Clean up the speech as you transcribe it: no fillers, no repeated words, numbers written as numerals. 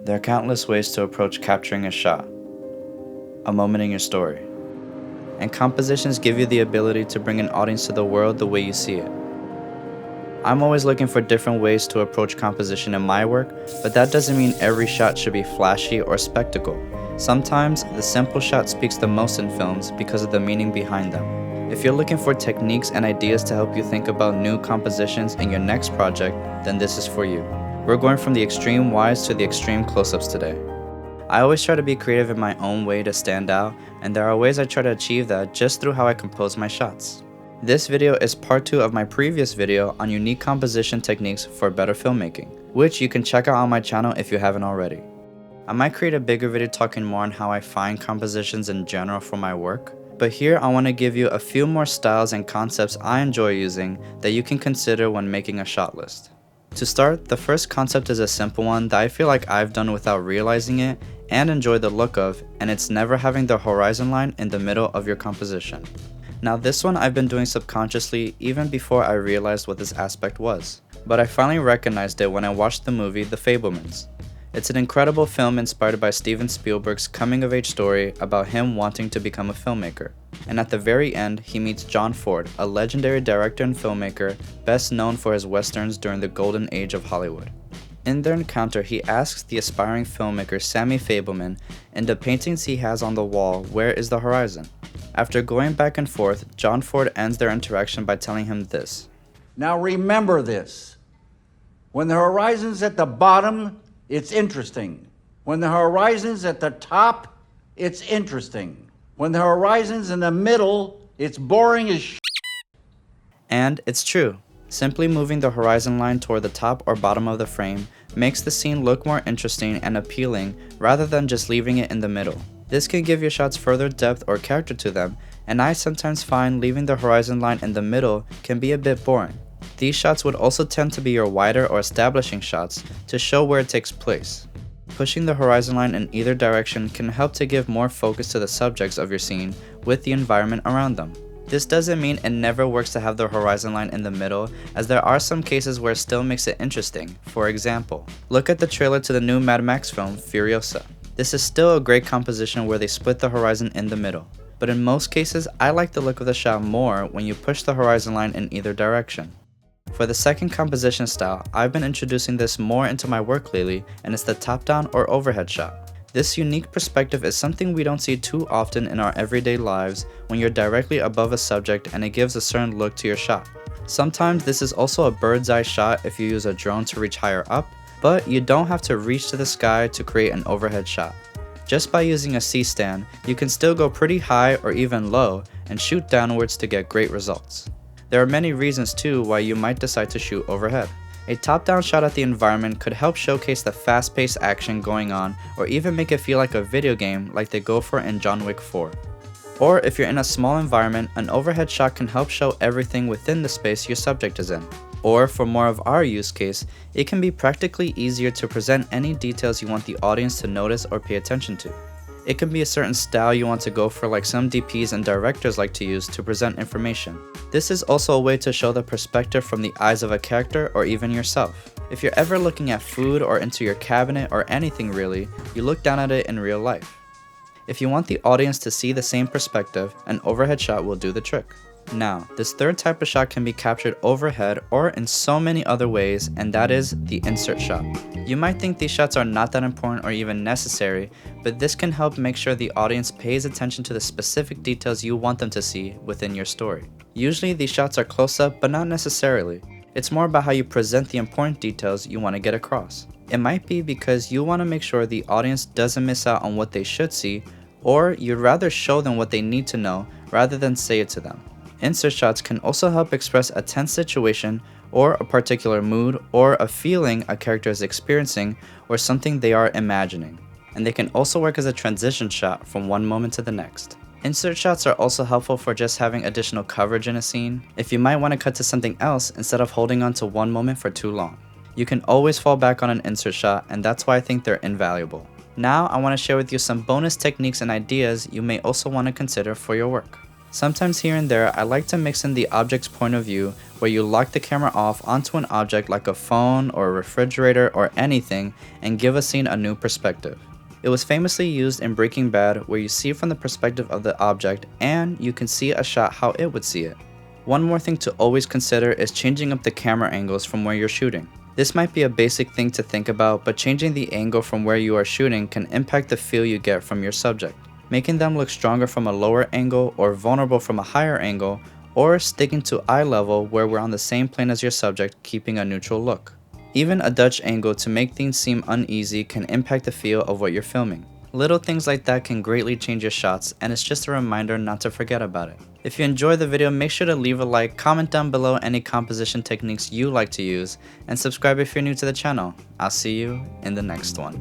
There are countless ways to approach capturing a shot, a moment in your story, and compositions give you the ability to bring an audience to the world the way you see it. I'm always looking for different ways to approach composition in my work, but that doesn't mean every shot should be flashy or spectacle. Sometimes, the simple shot speaks the most in films because of the meaning behind them. If you're looking for techniques and ideas to help you think about new compositions in your next project, then this is for you. We're going from the extreme wides to the extreme close-ups today. I always try to be creative in my own way to stand out, and there are ways I try to achieve that just through how I compose my shots. This video is part 2 of my previous video on unique composition techniques for better filmmaking, which you can check out on my channel if you haven't already. I might create a bigger video talking more on how I find compositions in general for my work, but here I want to give you a few more styles and concepts I enjoy using that you can consider when making a shot list. To start, the first concept is a simple one that I feel like I've done without realizing it and enjoy the look of, and it's never having the horizon line in the middle of your composition. Now this one I've been doing subconsciously even before I realized what this aspect was, but I finally recognized it when I watched the movie The Fabelmans. It's an incredible film inspired by Steven Spielberg's coming-of-age story about him wanting to become a filmmaker. And at the very end, he meets John Ford, a legendary director and filmmaker best known for his westerns during the golden age of Hollywood. In their encounter, he asks the aspiring filmmaker Sammy Fabelman, in the paintings he has on the wall, where is the horizon? After going back and forth, John Ford ends their interaction by telling him this. Now remember this. When the horizon's at the bottom, it's interesting. When the horizon's at the top, it's interesting. When the horizon's in the middle, it's boring as shit. And it's true. Simply moving the horizon line toward the top or bottom of the frame makes the scene look more interesting and appealing rather than just leaving it in the middle. This can give your shots further depth or character to them, and I sometimes find leaving the horizon line in the middle can be a bit boring. These shots would also tend to be your wider or establishing shots to show where it takes place. Pushing the horizon line in either direction can help to give more focus to the subjects of your scene with the environment around them. This doesn't mean it never works to have the horizon line in the middle, as there are some cases where it still makes it interesting. For example, look at the trailer to the new Mad Max film, Furiosa. This is still a great composition where they split the horizon in the middle, but in most cases, I like the look of the shot more when you push the horizon line in either direction. For the second composition style, I've been introducing this more into my work lately, and it's the top-down or overhead shot. This unique perspective is something we don't see too often in our everyday lives when you're directly above a subject and it gives a certain look to your shot. Sometimes this is also a bird's eye shot if you use a drone to reach higher up, but you don't have to reach to the sky to create an overhead shot. Just by using a C-stand, you can still go pretty high or even low and shoot downwards to get great results. There are many reasons too why you might decide to shoot overhead. A top-down shot at the environment could help showcase the fast-paced action going on or even make it feel like a video game like they go for in John Wick 4. Or if you're in a small environment, an overhead shot can help show everything within the space your subject is in. Or for more of our use case, it can be practically easier to present any details you want the audience to notice or pay attention to. It can be a certain style you want to go for, like some DPs and directors like to use to present information. This is also a way to show the perspective from the eyes of a character or even yourself. If you're ever looking at food or into your cabinet or anything really, you look down at it in real life. If you want the audience to see the same perspective, an overhead shot will do the trick. Now, this third type of shot can be captured overhead or in so many other ways, and that is the insert shot. You might think these shots are not that important or even necessary, but this can help make sure the audience pays attention to the specific details you want them to see within your story. Usually these shots are close up, but not necessarily. It's more about how you present the important details you want to get across. It might be because you want to make sure the audience doesn't miss out on what they should see, or you'd rather show them what they need to know rather than say it to them. Insert shots can also help express a tense situation or a particular mood or a feeling a character is experiencing or something they are imagining. And they can also work as a transition shot from one moment to the next. Insert shots are also helpful for just having additional coverage in a scene, if you might want to cut to something else instead of holding on to one moment for too long. You can always fall back on an insert shot, and that's why I think they're invaluable. Now I want to share with you some bonus techniques and ideas you may also want to consider for your work. Sometimes here and there, I like to mix in the object's point of view, where you lock the camera off onto an object like a phone or a refrigerator or anything and give a scene a new perspective. It was famously used in Breaking Bad, where you see from the perspective of the object and you can see a shot how it would see it. One more thing to always consider is changing up the camera angles from where you're shooting. This might be a basic thing to think about, but changing the angle from where you are shooting can impact the feel you get from your subject. Making them look stronger from a lower angle or vulnerable from a higher angle, or sticking to eye level where we're on the same plane as your subject, keeping a neutral look. Even a Dutch angle to make things seem uneasy can impact the feel of what you're filming. Little things like that can greatly change your shots, and it's just a reminder not to forget about it. If you enjoyed the video, make sure to leave a like, comment down below any composition techniques you like to use, and subscribe if you're new to the channel. I'll see you in the next one.